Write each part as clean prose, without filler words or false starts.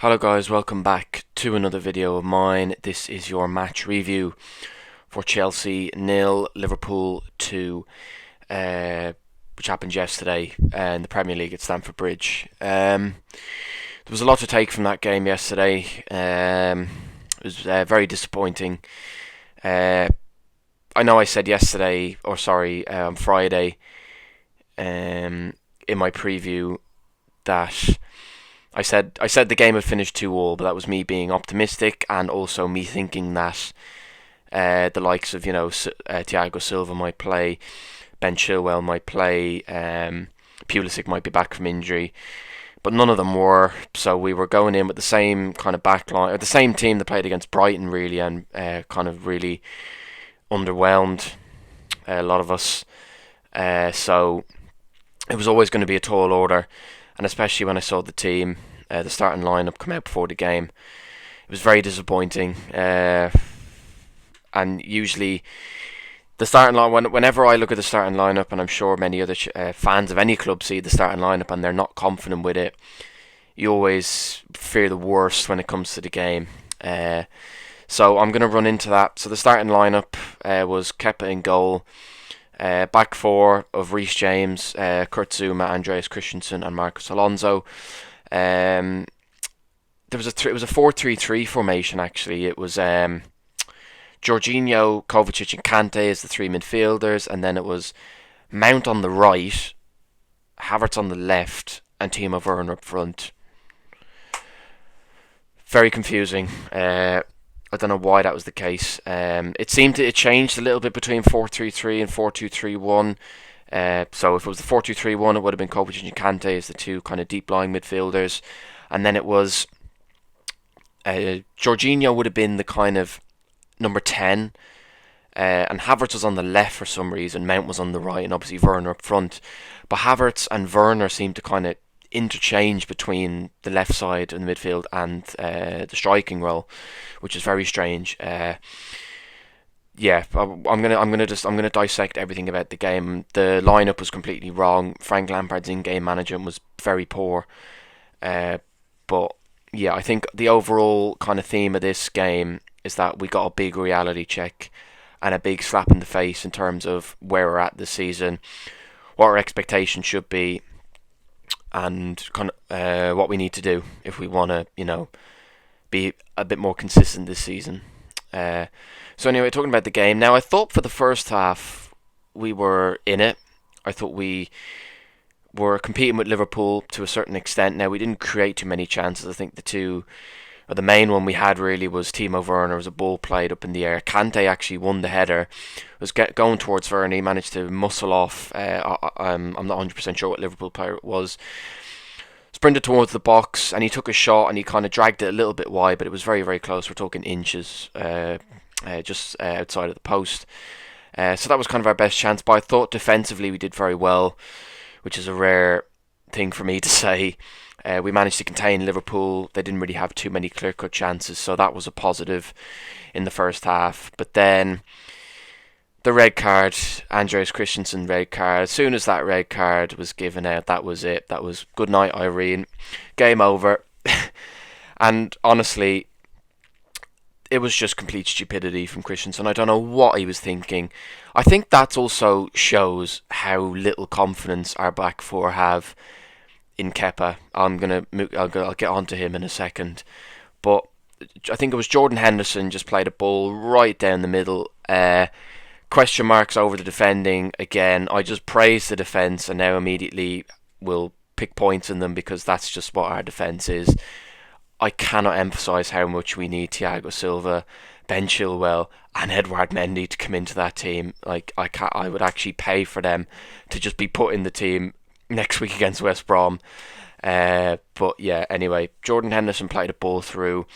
Hello guys, welcome back to another video of mine. This is your match review for Chelsea nil, Liverpool 2, which happened yesterday in the Premier League at Stamford Bridge. There was a lot to take from that game yesterday. It was very disappointing. I know I said yesterday, or sorry, on Friday, in my preview that I said the game had finished 2-2, but that was me being optimistic and also me thinking that the likes of Thiago Silva might play, Ben Chilwell might play, Pulisic might be back from injury, but none of them were. So we were going in with the same kind of back line, or the same team that played against Brighton really, and kind of really underwhelmed a lot of us. So it was always going to be a tall order. And especially when I saw the team, the starting lineup come out before the game, it was very disappointing. And usually, the starting line, whenever I look at the starting lineup, and I'm sure many other fans of any club see the starting lineup and they're not confident with it, you always fear the worst when it comes to the game. So I'm going to run into that. So the starting lineup was Kepa in goal. Back four of Reece James, Kurt Zouma, Andreas Christensen, and Marcos Alonso. It was a 4-3-3 formation actually. It was Jorginho, Kovacic, and Kante as the three midfielders, and then it was Mount on the right, Havertz on the left, and Timo Werner up front. Very confusing. I don't know why that was the case. It changed a little bit between 4-3-3 and 4-2-3-1. So if it was the 4-2-3-1, it would have been Kovacic and Kante as the two kind of deep-lying midfielders. And then it was Jorginho would have been the kind of number 10. And Havertz was on the left for some reason. Mount was on the right, and obviously Werner up front. But Havertz and Werner seemed to kind of interchange between the left side in the midfield and the striking role, which is very strange. I'm gonna dissect everything about the game. The lineup was completely wrong. Frank Lampard's in-game management was very poor. But yeah, I think the overall kind of theme of this game is that we got a big reality check and a big slap in the face in terms of where we're at this season, what our expectations should be, and kind of what we need to do if we want to, be a bit more consistent this season. So anyway, talking about the game. Now, I thought for the first half we were in it. I thought we were competing with Liverpool to a certain extent. Now, we didn't create too many chances. I think the main one we had really was Timo Werner. It was a ball played up in the air. Kante actually won the header. Was going towards Werner. He managed to muscle off. I'm not 100% sure what Liverpool player it was. Sprinted towards the box and he took a shot and he kind of dragged it a little bit wide, but it was very, very close. We're talking inches, just outside of the post. So that was kind of our best chance. But I thought defensively we did very well, which is a rare thing for me to say. We managed to contain Liverpool. They didn't really have too many clear-cut chances, so that was a positive in the first half. But then the red card, Andreas Christensen red card. As soon as that red card was given out, that was it. That was good night, Irene. Game over. And honestly, it was just complete stupidity from Christensen. I don't know what he was thinking. I think that also shows how little confidence our back four have in Kepa. I'll get on to him in a second. But I think it was Jordan Henderson just played a ball right down the middle. Question marks over the defending again. I just praise the defence and now immediately will pick points in them because that's just what our defence is. I cannot emphasise how much we need Thiago Silva, Ben Chilwell, and Edouard Mendy to come into that team. I would actually pay for them to just be put in the team next week against West Brom. But yeah, anyway, Jordan Henderson played a ball through.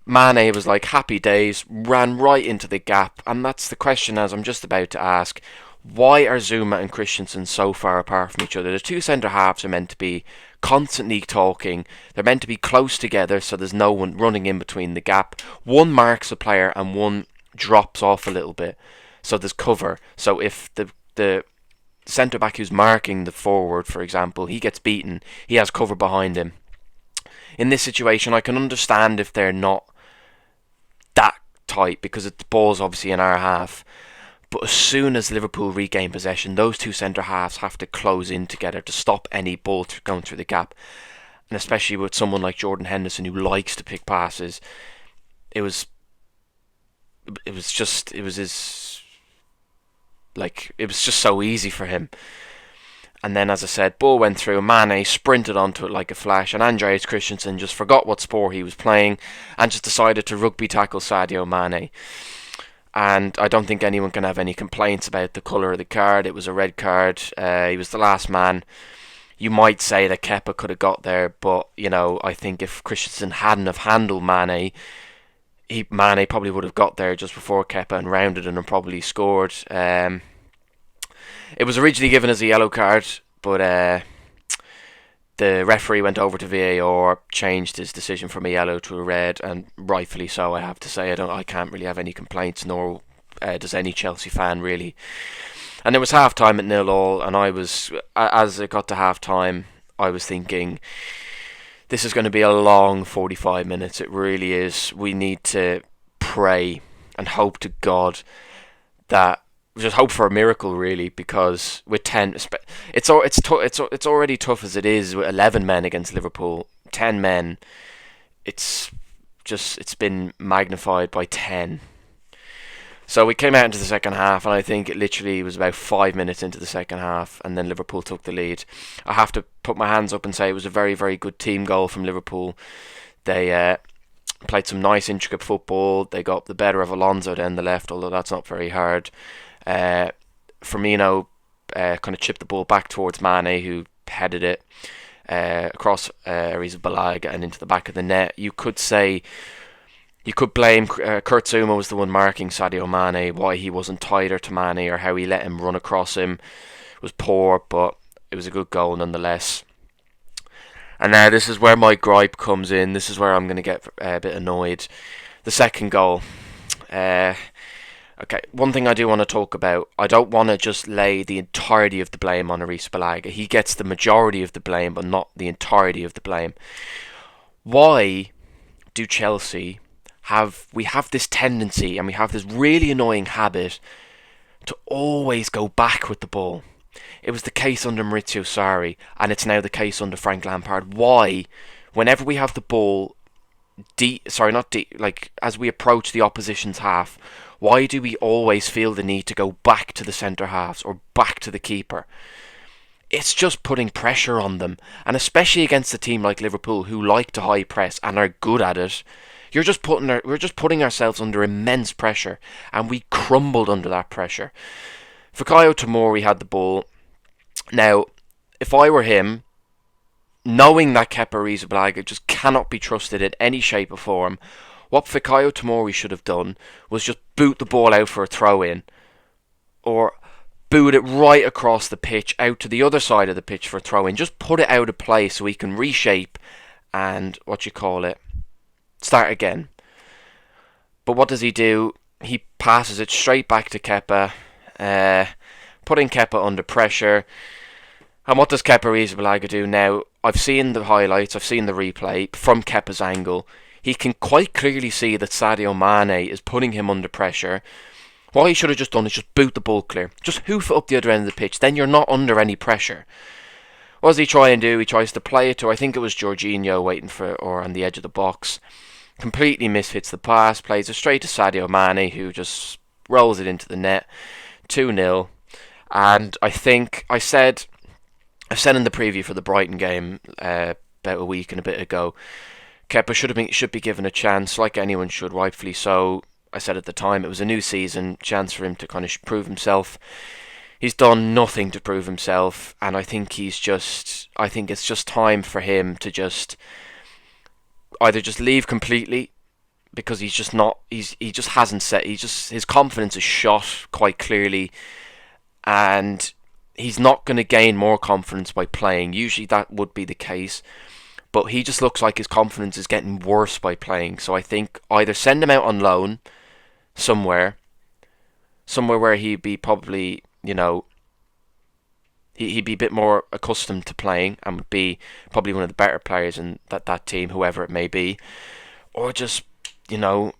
Mane was like happy days, ran right into the gap, and that's the question as I'm just about to ask. Why are Zouma and Christensen so far apart from each other? The two centre halves are meant to be constantly talking. They're meant to be close together so there's no one running in between the gap. One marks a player and one drops off a little bit, so there's cover. So if the centre back who's marking the forward, for example, he gets beaten, he has cover behind him. in this situation, I can understand if they're not that tight because the ball's obviously in our half. But as soon as Liverpool regain possession, those two centre halves have to close in together to stop any ball going through the gap. And especially with someone like Jordan Henderson who likes to pick passes, it was his, like, it was just so easy for him. And then, as I said, ball went through, Mane sprinted onto it like a flash, and Andreas Christensen just forgot what sport he was playing and just decided to rugby tackle Sadio Mane. And I don't think anyone can have any complaints about the colour of the card. It was a red card. He was the last man. You might say that Kepa could have got there, but, I think if Christensen hadn't have handled Mane, Mane probably would have got there just before Kepa and rounded and probably scored. It was originally given as a yellow card, but the referee went over to VAR, changed his decision from a yellow to a red, and rightfully so, I have to say. I can't really have any complaints, nor does any Chelsea fan really. And it was half time at 0-0, and as it got to half time, I was thinking, this is going to be a long 45 minutes. It really is. We need to pray and hope to God that, just hope for a miracle, really, because with 10, it's already tough as it is with 11 men against Liverpool. 10 men, it's been magnified by 10. So we came out into the second half, and I think it literally was about 5 minutes into the second half, and then Liverpool took the lead. I have to put my hands up and say it was a very, very good team goal from Liverpool. They played some nice, intricate football. They got the better of Alonso down the left, although that's not very hard. Firmino kind of chipped the ball back towards Mane, who headed it across areas of Balaga and into the back of the net. You could blame Kurt Zouma was the one marking Sadio Mane. Why he wasn't tighter to Mane or how he let him run across him was poor, but it was a good goal nonetheless. And now this is where my gripe comes in. This is where I'm going to get a bit annoyed. The second goal. Okay, one thing I do want to talk about, I don't want to just lay the entirety of the blame on Aris Balaga. He gets the majority of the blame, but not the entirety of the blame. Why do Chelsea have this tendency, and we have this really annoying habit, to always go back with the ball? It was the case under Maurizio Sarri, and it's now the case under Frank Lampard. Why, whenever we have the ball, as we approach the opposition's half, why do we always feel the need to go back to the centre halves or back to the keeper? It's just putting pressure on them, and especially against a team like Liverpool who like to high press and are good at it. We're just putting ourselves under immense pressure, and we crumbled under that pressure. Fikayo Tomori had the ball. Now, if I were him, knowing that Kepa Arrizabalaga just cannot be trusted in any shape or form, what Fikayo Tomori should have done was just boot the ball out for a throw-in, or boot it right across the pitch out to the other side of the pitch for a throw-in. Just put it out of play so he can reshape and, start again. But what does he do? He passes it straight back to Kepa, putting Kepa under pressure. And what does Kepa Arrizabalaga do now? I've seen the highlights, I've seen the replay from Kepa's angle. He can quite clearly see that Sadio Mane is putting him under pressure. What he should have just done is just boot the ball clear. Just hoof it up the other end of the pitch. Then you're not under any pressure. What does he try and do? He tries to play it to, I think it was Jorginho waiting for, or on the edge of the box. Completely mishits the pass. Plays it straight to Sadio Mane, who just rolls it into the net. 2-0. And I think I've said in the preview for the Brighton game about a week and a bit ago, Kepa should be given a chance, like anyone should, rightfully so. I said at the time it was a new season, chance for him to kind of prove himself. He's done nothing to prove himself, and I think it's just time for him to just either just leave completely, because he's just not, he just hasn't set, his confidence is shot quite clearly, and he's not going to gain more confidence by playing. Usually that would be the case. But he just looks like his confidence is getting worse by playing. So I think either send him out on loan somewhere where he'd be probably, He'd be a bit more accustomed to playing and would be probably one of the better players in that team, whoever it may be. Or just, you know,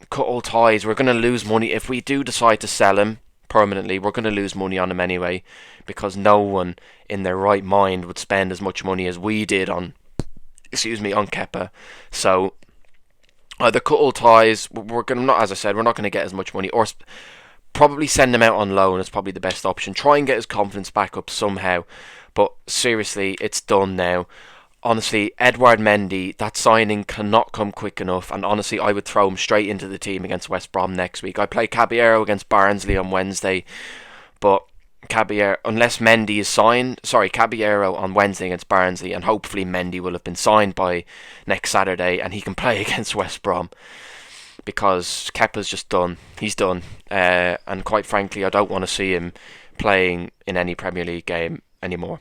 cut all ties. We're going to lose money if we do decide to sell him permanently. We're going to lose money on him anyway, because no one in their right mind would spend as much money as we did on, on Kepa. So either cut all ties. We're going to not, as I said, we're not going to get as much money, or probably send him out on loan is probably the best option. Try and get his confidence back up somehow. But seriously, it's done now. Honestly, Edouard Mendy, that signing cannot come quick enough. And honestly, I would throw him straight into the team against West Brom next week. I play Caballero against Barnsley on Wednesday. But Caballero, unless Mendy is signed, Caballero on Wednesday against Barnsley. And hopefully Mendy will have been signed by next Saturday and he can play against West Brom. Because Kepa's just done. He's done. And quite frankly, I don't want to see him playing in any Premier League game anymore.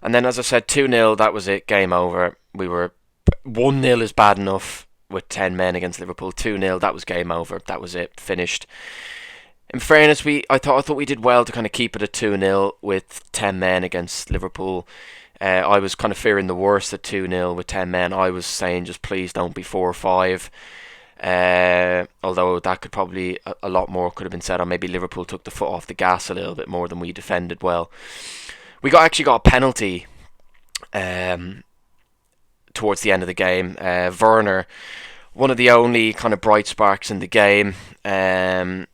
And then, as I said, 2-0, that was it, game over. We were 1-0 is bad enough with 10 men against Liverpool. 2-0, that was game over. That was it, finished. In fairness, I thought we did well to kind of keep it at 2-0 with 10 men against Liverpool. I was kind of fearing the worst at 2-0 with 10 men. I was saying just please don't be 4 or 5. Although that could probably, a lot more could have been said on maybe Liverpool took the foot off the gas a little bit more than we defended well. We actually got a penalty towards the end of the game. Werner, one of the only kind of bright sparks in the game, ran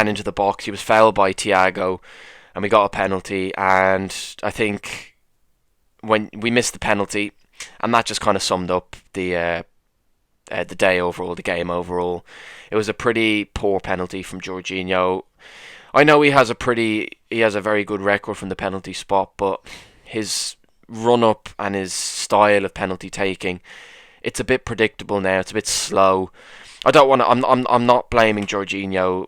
into the box. He was fouled by Thiago and we got a penalty, and I think when we missed the penalty, and that just kind of summed up the day overall, the game overall. It was a pretty poor penalty from Jorginho. I know he has a very good record from the penalty spot, but his run up and his style of penalty taking, it's a bit predictable now. It's a bit slow. I'm not blaming Jorginho.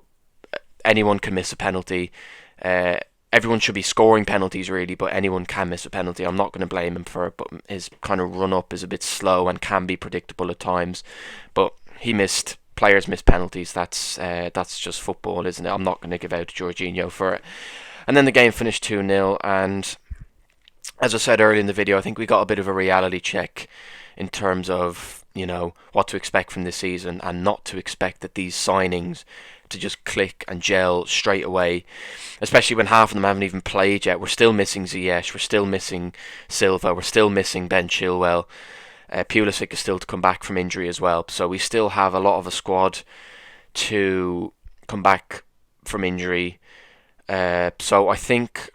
Anyone can miss a penalty. Everyone should be scoring penalties really, but anyone can miss a penalty. I'm not going to blame him for it, but his kind of run up is a bit slow and can be predictable at times. But players miss penalties. That's just football, isn't it? I'm not going to give out to Jorginho for it. And then the game finished 2-0, and as I said earlier in the video, I think we got a bit of a reality check in terms of, what to expect from this season, and not to expect that these signings to just click and gel straight away, especially when half of them haven't even played yet. We're still missing Ziyech, we're still missing Silva, we're still missing Ben Chilwell. Pulisic is still to come back from injury as well, so we still have a lot of a squad to come back from injury. So I think,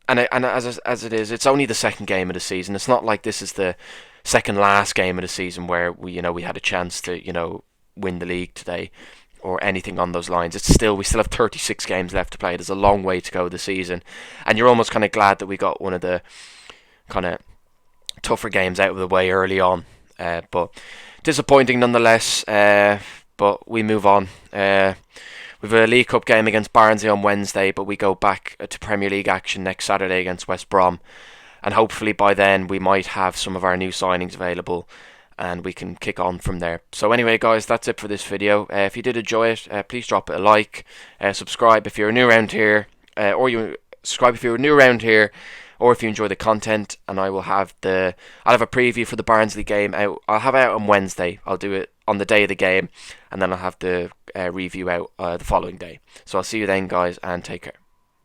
and as it is, it's only the second game of the season. It's not like this is the second last game of the season where we had a chance to win the league today or anything on those lines. We still have 36 games left to play. There's a long way to go this season, and you're almost kind of glad that we got one of the kind of tougher games out of the way early on. But disappointing nonetheless. But we move on. We've a League Cup game against Barnsley on Wednesday, but we go back to Premier League action next Saturday against West Brom, and hopefully by then we might have some of our new signings available and we can kick on from there. So anyway guys, that's it for this video. If you did enjoy it, please drop it a like, subscribe if you're new around here, or if you enjoy the content, and I'll have a preview for the Barnsley game out. I'll have it out on Wednesday. I'll do it on the day of the game, and then I'll have the review out the following day. So I'll see you then guys, and take care.